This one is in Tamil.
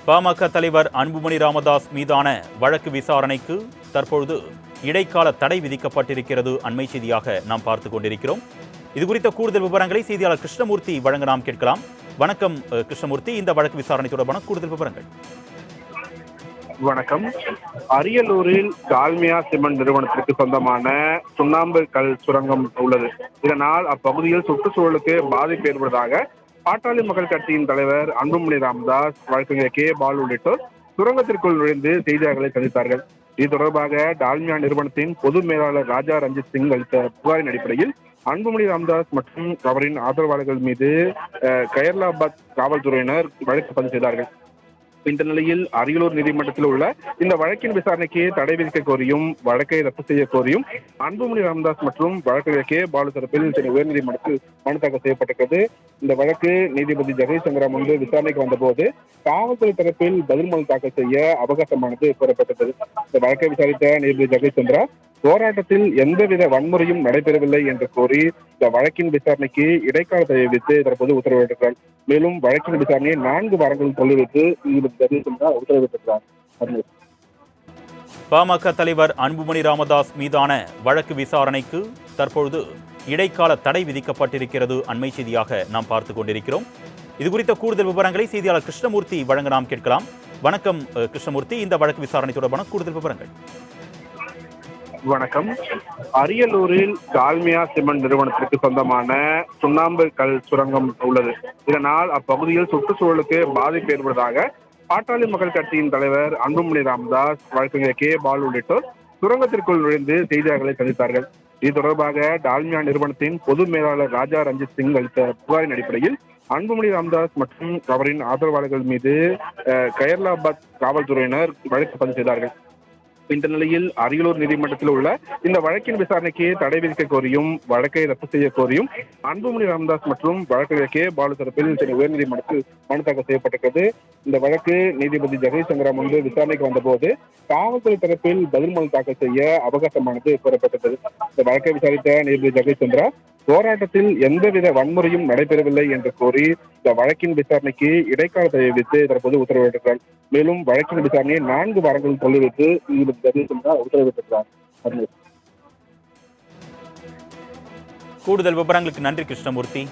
பாமக தலைவர் அன்புமணி ராமதாஸ் மீதான வழக்கு விசாரணைக்கு தற்பொழுது இடைக்கால தடை விதிக்கப்பட்டிருக்கிறது. அண்மை செய்தியாக நாம் பார்த்துக் கொண்டிருக்கிறோம். இதுகுறித்த கூடுதல் விவரங்களை செய்தியாளர் கிருஷ்ணமூர்த்தி வழங்க நாம் கேட்கலாம். வணக்கம் கிருஷ்ணமூர்த்தி, இந்த வழக்கு விசாரணை தொடர்பான கூடுதல் விவரங்கள். வணக்கம். அரியலூரில் டால்மியா சிமெண்ட் நிறுவனத்திற்கு சொந்தமான சுண்ணாம்பு கல் சுரங்கம் உள்ளது. இதனால் அப்பகுதியில் சுற்றுச்சூழலுக்கு பாதிப்பு ஏற்படுவதாக பாட்டாளி மக்கள் கட்சியின் தலைவர் அன்புமணி ராமதாஸ், வழக்கறிஞர் கே பால் உள்ளிட்டோர் சுரங்கத்திற்குள் நுழைந்து செய்தியாளர்களை சந்தித்தார்கள். இது தொடர்பாக டால்மியா நிறுவனத்தின் பொது மேலாளர் ராஜா ரஞ்சித் சிங் அளித்த புகாரின் அடிப்படையில் அன்புமணி ராமதாஸ் மற்றும் அவரின் ஆதரவாளர்கள் மீது கயர்லாபாத் காவல்துறையினர் வழக்கு பதிவு செய்தார்கள். இந்த நிலையில் அரியலூர் நீதிமன்றத்தில் உள்ள இந்த வழக்கின் விசாரணைக்கு தடை விதிக்க கோரியும் வழக்கை ரத்து செய்ய கோரியும் அன்புமணி ராமதாஸ் மற்றும் வழக்கறிஞர் கே பாலு தரப்பில் சென்னை உயர்நீதிமன்றத்தில் மனு தாக்கல் செய்யப்பட்டிருக்கிறது. இந்த வழக்கு நீதிபதி ஜெகதீஷ் சந்திரா முன்பு விசாரணைக்கு வந்தபோது காவல்துறை தரப்பில் பதில் மனு தாக்கல் செய்ய அவகாசமானது கோரப்பட்டது. இந்த வழக்கை விசாரித்த நீதிபதி ஜெகதீஷ் சந்திரா போராட்டத்தில் எந்தவித வன்முறையும் நடைபெறவில்லை என்று கூறி இந்த வழக்கின் விசாரணைக்கு இடைக்கால தடை விதித்து தற்போது உத்தரவிட்டிருக்கிறார். மேலும் வழக்கின் விசாரணையை 4 வாரங்கள் தள்ளிவிட்டு நீதிபதி ஜெகதீஷ் சந்திரா உத்தரவிட்டிருக்கிறார். பாமக தலைவர் அன்புமணி ராமதாஸ் மீதான வழக்கு விசாரணைக்கு தற்பொழுது இடைக்கால தடை விதிக்கப்பட்டிருக்கிறது. அண்மை செய்தியாக நாம் பார்த்துக் கொண்டிருக்கிறோம். இதுகுறித்த கூடுதல் விவரங்களை செய்தியாளர் கிருஷ்ணமூர்த்தி வழங்க நாம் கேட்கலாம். வணக்கம் கிருஷ்ணமூர்த்தி, இந்த வழக்கு விசாரணை தொடர்பான கூடுதல் விவரங்கள். வணக்கம். அரியலூரில் டால்மியா சிமெண்ட் நிறுவனத்திற்கு சொந்தமான சுண்ணாம்பு கல் சுரங்கம் உள்ளது. இதனால் அப்பகுதியில் சுற்றுச்சூழலுக்கு பாதிப்பு ஏற்படுவதாக பாட்டாளி மக்கள் கட்சியின் தலைவர் அன்புமணி ராமதாஸ், வழக்கறிஞர் கே பால் உள்ளிட்டோர் சுரங்கத்திற்குள் நுழைந்து செய்தியாளர்களை சந்தித்தார்கள். இது தொடர்பாக டால்மியா நிறுவனத்தின் பொது மேலாளர் ராஜா ரஞ்சித் சிங் அளித்த புகாரின் அடிப்படையில் அன்புமணி ராமதாஸ் மற்றும் அவரின் ஆதரவாளர்கள் மீது கயர்லாபாத் காவல்துறையினர் வழக்கு பதிவு செய்தார்கள். இந்த நிலையில் அரியலூர் நீதிமன்றத்தில் உள்ள இந்த வழக்கின் விசாரணைக்கு தடை விதிக்க கோரியும் வழக்கை ரத்து செய்ய கோரியும் அன்புமணி ராமதாஸ் மற்றும் வழக்கறிஞர் கே பாலு தரப்பில் சென்னை உயர்நீதிமன்றத்தில் மனு தாக்கல் செய்யப்பட்டிருக்கிறது. இந்த வழக்கு நீதிபதி ஜெகதீஷ் சந்திரா முன்பு விசாரணைக்கு வந்தபோது காவல்துறை தரப்பில் பதில் மனு தாக்கல் செய்ய அவகாசமானது கோரப்பட்டது. இந்த வழக்கை விசாரித்த நீதிபதி ஜெகதீஷ் சந்திரா போராட்டத்தில் எந்தவித வன்முறையும் நடைபெறவில்லை என்று கூறி இந்த வழக்கின் விசாரணைக்கு இடைக்கால தடை விதித்து தற்போது உத்தரவிட்டிருக்கிறார். மேலும் வழக்கின் விசாரணையை 4 வாரங்கள் தள்ளிவிட்டு நீதிபதி ஜெகதீஷ் சந்திரா உத்தரவிட்டிருக்கிறார். கூடுதல் விவரங்களுக்கு நன்றி கிருஷ்ணமூர்த்தி.